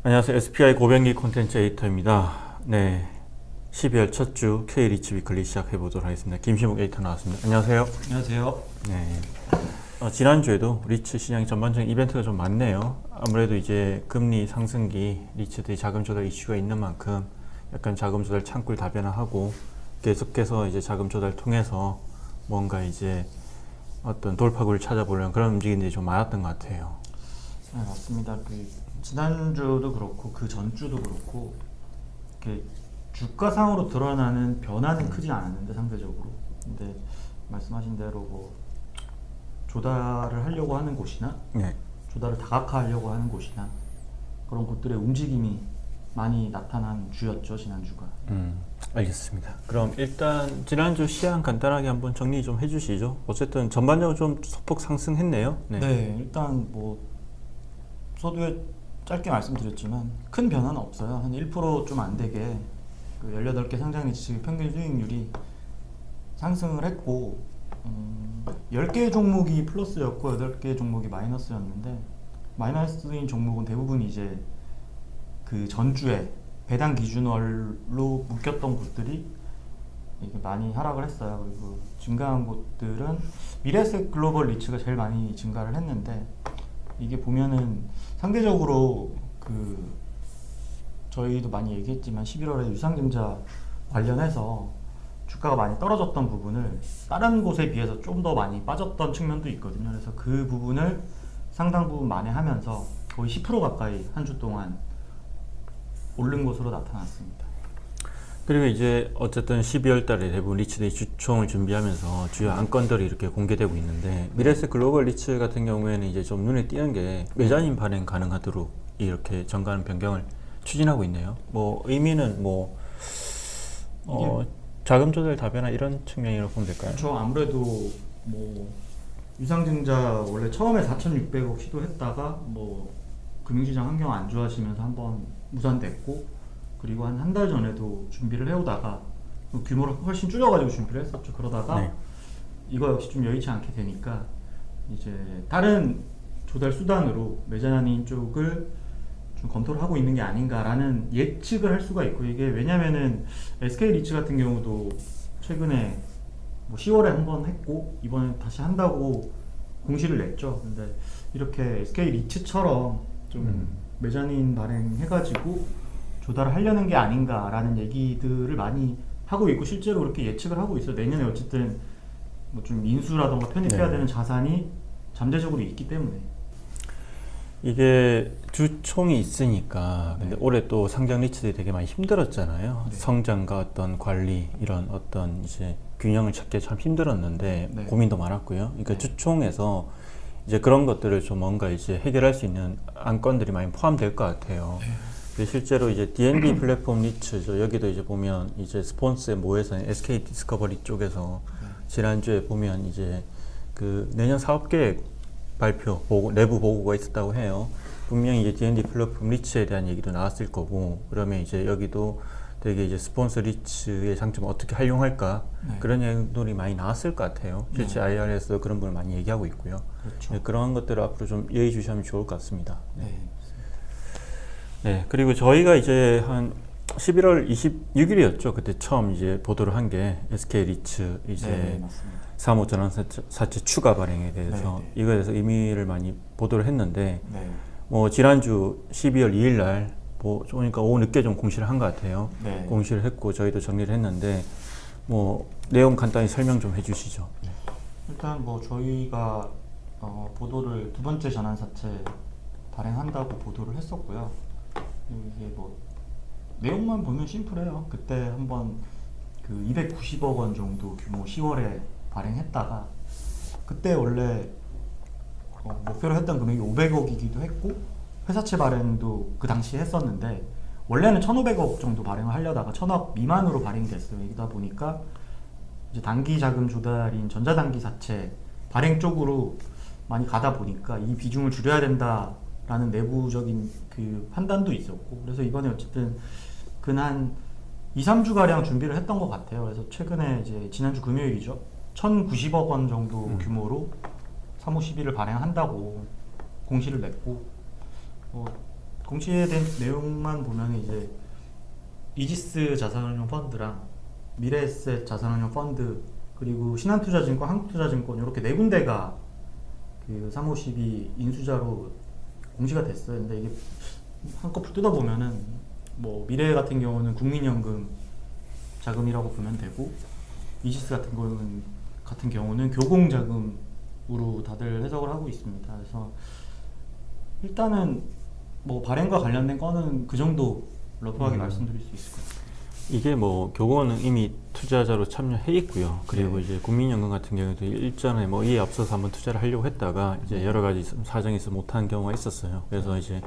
안녕하세요. SPI 고병기 콘텐츠 에디터입니다. 네, 12월 첫 주 K-리츠 위클리 시작해 보도록 하겠습니다. 김시묵 에디터 나왔습니다. 안녕하세요. 안녕하세요. 네, 지난주에도 리츠 시장이 전반적인 이벤트가 좀 많네요. 아무래도 이제 금리 상승기, 리츠들이 자금 조달 이슈가 있는 만큼 약간 자금 조달 창구를 다변화하고 계속해서 이제 자금 조달 통해서 뭔가 이제 어떤 돌파구를 찾아보려는 그런 움직임들이 좀 많았던 것 같아요. 네, 맞습니다. 지난주도 그렇고 그 전주도 그렇고 이렇게 주가상으로 드러나는 변화는 크지 않았는데 상대적으로. 근데 말씀하신 대로 뭐 조달을 하려고 하는 곳이나 네. 조달을 다각화하려고 하는 곳이나 그런 곳들의 움직임이 많이 나타난 주였죠, 지난주가. 알겠습니다. 그럼 일단 지난주 시황 간단하게 한번 정리 좀 해주시죠. 어쨌든 전반적으로 좀 소폭 상승했네요. 네, 일단 뭐 서두에 짧게 말씀드렸지만 큰 변화는 없어요. 한 1% 좀 안 되게 18개 상장일치 평균 수익률이 상승을 했고 10개 종목이 플러스였고 8개 종목이 마이너스였는데 마이너스인 종목은 대부분 이제 그 전주에 배당 기준월로 묶였던 곳들이 이게 많이 하락을 했어요. 그리고 증가한 곳들은 미래에셋 글로벌 리츠가 제일 많이 증가를 했는데 이게 보면은 상대적으로 저희도 많이 얘기했지만 11월에 유상증자 관련해서 주가가 많이 떨어졌던 부분을 다른 곳에 비해서 좀 더 많이 빠졌던 측면도 있거든요. 그래서 그 부분을 상당 부분 만회하면서 거의 10% 가까이 한 주 동안 오른 것으로 나타났습니다. 그리고 이제 어쨌든 12월 달에 대부분 리츠들이 주총을 준비하면서 주요 안건들이 이렇게 공개되고 있는데 미래에셋 글로벌 리츠 같은 경우에는 이제 좀 눈에 띄는 게 메자닌 발행 가능하도록 이렇게 정관 변경을 추진하고 있네요. 뭐 의미는 뭐 자금 조달 다변화 이런 측면이라고 보면 될까요? 그렇죠. 아무래도 뭐 유상증자 원래 처음에 4,600억 시도했다가 뭐 금융시장 환경 안 좋아지면서 한번 무산됐고 그리고 한 달 전에도 준비를 해오다가 규모를 훨씬 줄여가지고 준비를 했었죠. 그러다가 네. 이거 역시 좀 여의치 않게 되니까 이제 다른 조달 수단으로 메자닌 쪽을 좀 검토를 하고 있는 게 아닌가라는 예측을 할 수가 있고 이게 왜냐면은 SK 리츠 같은 경우도 최근에 뭐 10월에 한 번 했고 이번에 다시 한다고 공시를 냈죠. 근데 이렇게 SK 리츠처럼 좀 메자닌 발행해가지고 조달을 하려는 게 아닌가라는 얘기들을 많이 하고 있고 실제로 그렇게 예측을 하고 있어요. 내년에 어쨌든 뭐 좀 인수라던가 편입해야 되는 자산이 잠재적으로 있기 때문에. 이게 주총이 있으니까 근데 네. 올해 또 상장 리츠들이 되게 많이 힘들었잖아요. 네. 성장과 어떤 관리 이런 어떤 이제 균형을 찾기 참 힘들었는데 네. 고민도 많았고요. 그러니까 네. 주총에서 이제 그런 것들을 좀 뭔가 이제 해결할 수 있는 안건들이 많이 포함될 것 같아요. 근데 실제로 이제 D&B 플랫폼 리츠죠. 여기도 이제 보면 이제 스폰서의 모에서 SK 디스커버리 쪽에서 지난주에 보면 이제 그 내년 사업 계획 발표 보고 내부 보고가 있었다고 해요. 분명히 이제 D&D 플랫폼 리츠에 대한 얘기도 나왔을 거고 그러면 이제 여기도 되게 이제 스폰서 리츠의 장점을 어떻게 활용할까 그런 얘기들이 많이 나왔을 것 같아요. 실제 IR에서 그런 부분을 많이 얘기하고 있고요. 그렇죠. 네, 그런 것들을 앞으로 좀 예의주시하면 좋을 것 같습니다. 네. 네, 그리고 저희가 이제 한 11월 26일이었죠. 그때 처음 이제 보도를 한 게 SK 리츠 이제 네, 맞습니다. 사무 전환사채 추가 발행에 대해서 네, 이거에 대해서 의미를 많이 보도를 했는데 네. 뭐 지난주 12월 2일 날 그러니까 오후 늦게 좀 공시를 한 것 같아요. 네. 공시를 했고 저희도 정리를 했는데 뭐 내용 간단히 설명 좀 해주시죠. 일단 뭐 저희가 보도를 두 번째 전환사채 발행한다고 보도를 했었고요. 이게 뭐 내용만 보면 심플해요. 그때 한번 290억 원 정도 규모 10월에 발행했다가 그때 원래 목표로 했던 금액이 500억이기도 했고 회사채 발행도 그 당시에 했었는데 원래는 1,500억 정도 발행을 하려다가 1,000억 미만으로 발행이 됐어요. 이러다 보니까 이제 단기 자금 조달인 전자단기 사채 발행 쪽으로 많이 가다 보니까 이 비중을 줄여야 된다라는 내부적인 그 판단도 있었고 그래서 이번에 어쨌든 한 2, 3주 가량 준비를 했던 것 같아요. 그래서 최근에 이제 지난주 금요일이죠. 1,090억 원 정도 규모로 3호 12를 발행한다고 공시를 냈고 공시된 내용만 보면 이제 이지스 자산운용 펀드랑 미래에셋 자산운용 펀드 그리고 신한투자증권, 한국투자증권 이렇게 네 군데가 그 352 인수자로 공시가 됐어요. 근데 이게 한꺼풀 뜯어보면은 뭐 미래 같은 경우는 국민연금 자금이라고 보면 되고 이지스 같은 경우는 교공자금으로 다들 해석을 하고 있습니다. 그래서 일단은 뭐 발행과 관련된 건은 그 정도 러프하게 말씀드릴 수 있을 것 같아요. 이게 뭐 교공은 이미 투자자로 참여해 있고요. 그리고 네. 이제 국민연금 같은 경우도 일전에 뭐 이에 앞서서 한번 투자를 하려고 했다가 이제 여러 가지 사정이 있어 못한 경우가 있었어요. 그래서 이제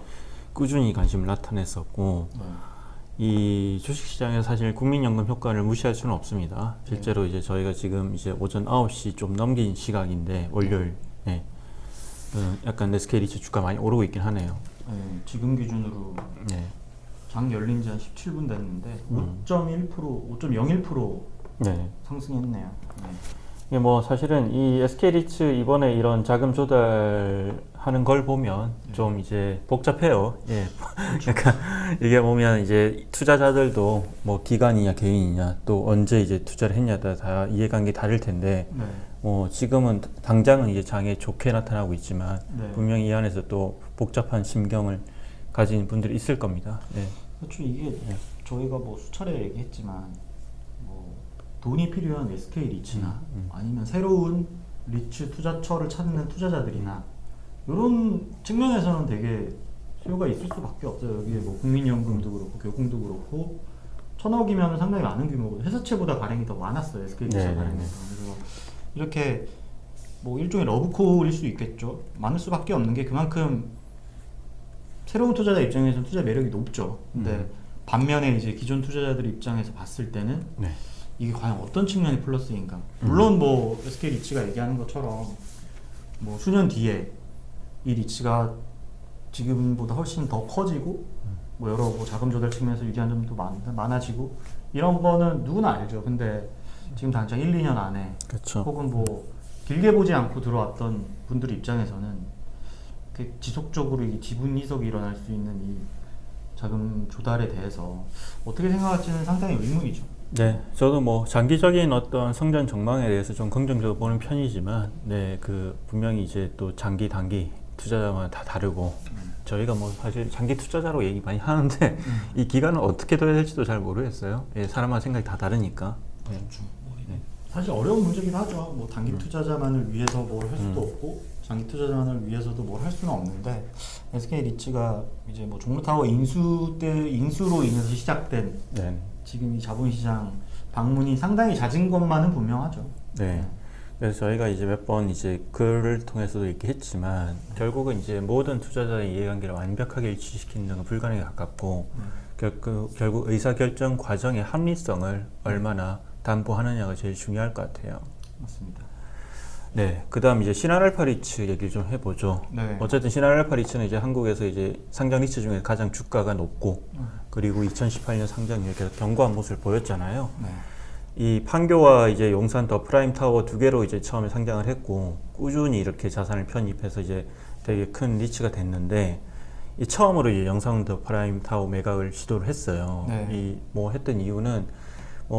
꾸준히 관심을 나타냈었고 이 주식시장에서 사실 국민연금 효과를 무시할 수는 없습니다. 실제로 이제 저희가 지금 이제 오전 9시 좀 넘긴 시각인데 월요일 약간 SK리츠 주가 많이 오르고 있긴 하네요. 네, 지금 기준으로 네. 장 열린 지 한 17분 됐는데 5.1%, 5.01% 네. 상승했네요. 네. 이게 뭐 사실은 이 SK리츠 이번에 이런 자금 조달하는 걸 보면 좀 이제 복잡해요. 예. 그러니까 이게 보면 이제 투자자들도 뭐 기관이냐 개인이냐 또 언제 이제 투자를 했냐에 따라 다 이해관계 다를 텐데 네. 지금은 당장은 이제 장에 좋게 나타나고 있지만 네. 분명히 이 안에서 또 복잡한 심경을 가진 분들이 있을 겁니다. 네. 그렇죠. 이게 저희가 뭐 수차례 얘기했지만 뭐 돈이 필요한 SK 리츠나 아니면 새로운 리츠 투자처를 찾는 투자자들이나 이런 측면에서는 되게 수요가 있을 수밖에 없어요. 여기에 뭐 국민연금도 그렇고 교공도 그렇고 1,000억이면 상당히 많은 규모고 회사채보다 발행이 더 많았어요. SK 리츠 네, 발행에서. 그래서 이렇게 뭐 일종의 러브콜일 수 있겠죠. 많을 수밖에 없는 게 그만큼 새로운 투자자 입장에서는 투자 매력이 높죠. 근데 반면에 이제 기존 투자자들 입장에서 봤을 때는 네. 이게 과연 어떤 측면이 플러스인가? 물론 뭐 SK 리츠가 얘기하는 것처럼 뭐 수년 뒤에 이 리츠가 지금보다 훨씬 더 커지고 뭐 여러 뭐 자금 조달 측면에서 유리한 점도 많아지고 이런 거는 누구나 알죠. 근데 지금 당장 1, 2년 안에 그렇죠. 혹은 뭐 길게 보지 않고 들어왔던 분들 입장에서는 지속적으로 이 지분 이석이 일어날 수 있는 이 자금 조달에 대해서 어떻게 생각할지는 상당히 의문이죠. 네, 저도 뭐 장기적인 어떤 성장 전망에 대해서 좀 긍정적으로 보는 편이지만, 네, 그 분명히 이제 또 장기, 단기 투자자마다 다 다르고, 저희가 뭐 사실 장기 투자자로 얘기 많이 하는데 이 기간을 어떻게 둬야 될지도 잘 모르겠어요. 예, 사람마다 생각이 다 다르니까. 네. 네. 사실 어려운 문제긴 하죠. 뭐 단기 투자자만을 위해서 뭘 할 수도 없고 장기 투자자만을 위해서도 뭘 할 수는 없는데 SK 리츠가 이제 뭐 종로타워 인수로 인해서 시작된 네. 지금 이 자본시장 방문이 상당히 잦은 것만은 분명하죠. 네. 그래서 저희가 이제 몇 번 이제 글을 통해서도 얘기했지만 결국은 이제 모든 투자자의 이해관계를 완벽하게 일치시키는 건 불가능에 가깝고 결국 의사결정 과정의 합리성을 얼마나 담보하느냐가 제일 중요할 것 같아요. 맞습니다. 네, 그다음 이제 신한알파 리츠 얘기를 좀 해보죠. 네. 어쨌든 신한알파 리츠는 이제 한국에서 이제 상장 리츠 중에 가장 주가가 높고 그리고 2018년 상장률 계속 견고한 모습을 보였잖아요. 네. 이 판교와 이제 용산 더 프라임 타워 두 개로 이제 처음에 상장을 했고 꾸준히 이렇게 자산을 편입해서 이제 되게 큰 리츠가 됐는데 이 처음으로 이제 영상 더 프라임 타워 매각을 시도를 했어요. 네. 이 뭐 했던 이유는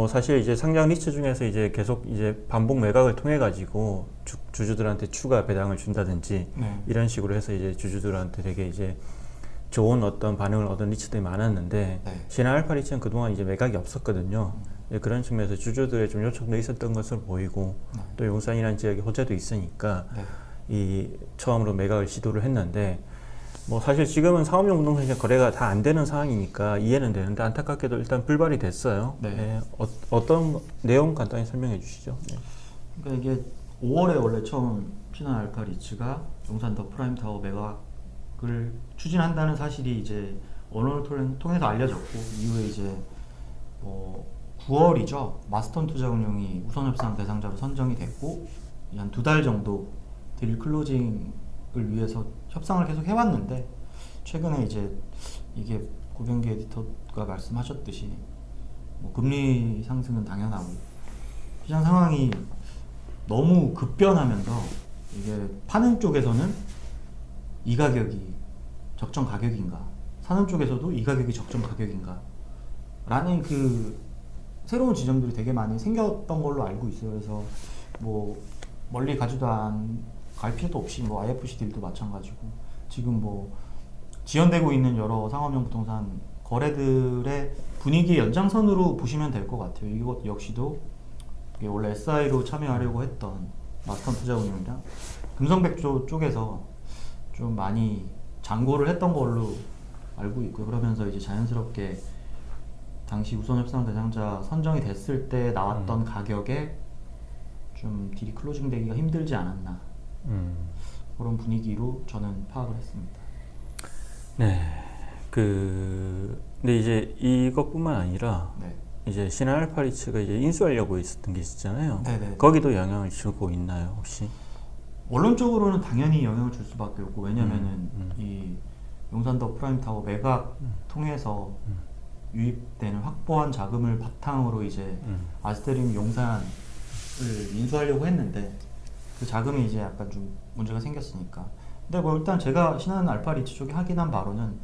사실 이제 상장 리츠 중에서 이제 계속 이제 반복 매각을 통해 가지고 주주들한테 추가 배당을 준다든지 네. 이런 식으로 해서 이제 주주들한테 되게 이제 좋은 어떤 반응을 얻은 리츠들이 많았는데 네. 신한알파 리츠는 그동안 이제 매각이 없었거든요. 그런 측면에서 주주들의 좀 요청도 있었던 것으로 보이고 또 용산이라는 지역에 호재도 있으니까 네. 이 처음으로 매각을 시도를 했는데 뭐 사실 지금은 사업용 부동산 거래가 다 안 되는 상황이니까 이해는 되는데 안타깝게도 일단 불발이 됐어요. 네. 네. 어떤 내용 간단히 설명해 주시죠. 네. 그러니까 이게 5월에 원래 처음 신한알파 리츠가 용산 더 프라임 타워 매각을 추진한다는 사실이 이제 언론을 통해서 알려졌고 이후에 이제 9월이죠. 마스턴 투자운용이 우선협상 대상자로 선정이 됐고 한 2달 정도 딜 클로징을 위해서 협상을 계속 해왔는데 최근에 이제 이게 고병기 에디터가 말씀하셨듯이 뭐 금리 상승은 당연하고 시장 상황이 너무 급변하면서 이게 파는 쪽에서는 이 가격이 적정 가격인가 사는 쪽에서도 이 가격이 적정 가격인가 라는 그 새로운 지점들이 되게 많이 생겼던 걸로 알고 있어요. 그래서 뭐 멀리 가지도 갈 필요도 없이 뭐 IFC 딜도 마찬가지고 지금 뭐 지연되고 있는 여러 상업용 부동산 거래들의 분위기의 연장선으로 보시면 될 것 같아요. 이것 역시도 이게 원래 SI로 참여하려고 했던 마스터 투자운용이랑 금성백조 쪽에서 좀 많이 장고를 했던 걸로 알고 있고요. 그러면서 이제 자연스럽게 당시 우선협상 대상자 선정이 됐을 때 나왔던 가격에 좀 딜이 클로징 되기가 힘들지 않았나 그런 분위기로 저는 파악을 했습니다. 네. 근데 이제 이것뿐만 아니라 네. 이제 신한알파리츠가 이제 인수하려고 있었던 게 있었잖아요. 네네. 거기도 영향을 주고 있나요, 혹시? 원론적으로는 당연히 영향을 줄 수밖에 없고 왜냐면은 이 용산더 프라임타워 매각 통해서 유입되는 확보한 자금을 바탕으로 이제 아스테리움 용산을 인수하려고 했는데 그 자금이 이제 약간 좀 문제가 생겼으니까. 근데 뭐 일단 제가 신한 알파리츠 쪽에 확인한 바로는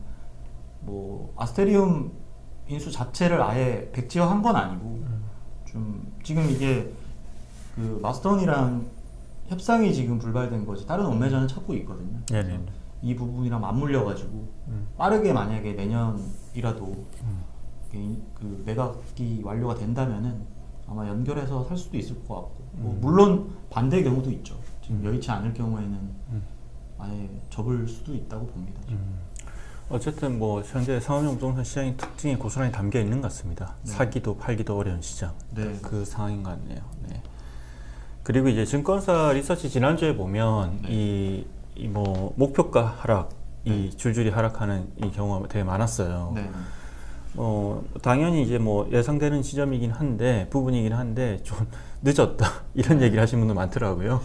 뭐 아스테리움 인수 자체를 아예 백지화한 건 아니고 좀 지금 이게 그 마스터원이랑 협상이 지금 불발된 거지 다른 원매자는 찾고 있거든요. 네네. 이 부분이랑 맞물려 가지고 빠르게 만약에 내년이라도 그 매각이 완료가 된다면은 아마 연결해서 살 수도 있을 것 같고 뭐 물론 반대의 경우도 있죠. 지금 여의치 않을 경우에는 아예 접을 수도 있다고 봅니다. 어쨌든 뭐 현재 상업용 부동산 시장의 특징이 고스란히 담겨 있는 것 같습니다. 네. 사기도 팔기도 어려운 시장. 네. 그 상황인 것 같네요. 네. 그리고 이제 증권사 리서치 지난주에 보면 네. 이 뭐 목표가 하락, 네. 이 줄줄이 하락하는 이 경우가 되게 많았어요. 네. 당연히 이제 뭐 예상되는 지점이긴 한데 부분이긴 한데 좀 늦었다 이런 얘기를 하신 분도 많더라고요.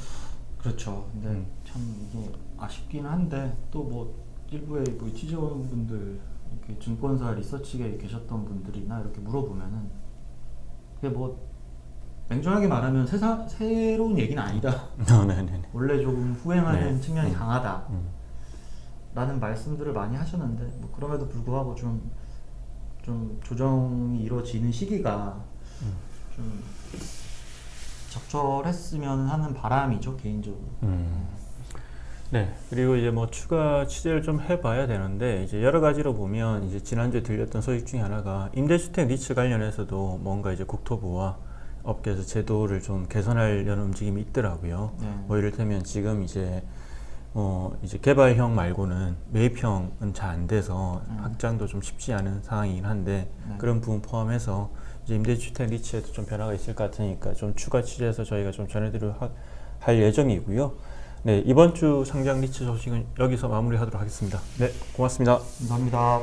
그렇죠. 근데 참 이게 아쉽긴 한데 또 뭐 일부의 뭐 취재원분들 이렇게 증권사 리서치계에 계셨던 분들이나 이렇게 물어보면은 그게 뭐 냉정하게 말하면 새로운 얘기는 아니다. 네네네. 원래 조금 후행하는 네. 측면이 강하다. 라는 말씀들을 많이 하셨는데 뭐 그럼에도 불구하고 좀 조정이 이루어지는 시기가 좀 적절했으면 하는 바람이죠 개인적으로. 네. 그리고 이제 뭐 추가 취재를 좀 해봐야 되는데 이제 여러 가지로 보면 이제 지난주에 들렸던 소식 중에 하나가 임대주택 리츠 관련해서도 뭔가 이제 국토부와 업계에서 제도를 좀 개선하려는 움직임이 있더라고요. 네. 뭐 이를테면 지금 이제 개발형 말고는 매입형은 잘 안 돼서 확장도 좀 쉽지 않은 상황이긴 한데 네. 그런 부분 포함해서 이제 임대주택 리츠에도 좀 변화가 있을 것 같으니까 좀 추가 취재해서 저희가 좀 전해드리도록 할 예정이고요. 네, 이번 주 상장 리츠 소식은 여기서 마무리하도록 하겠습니다. 네, 고맙습니다. 감사합니다.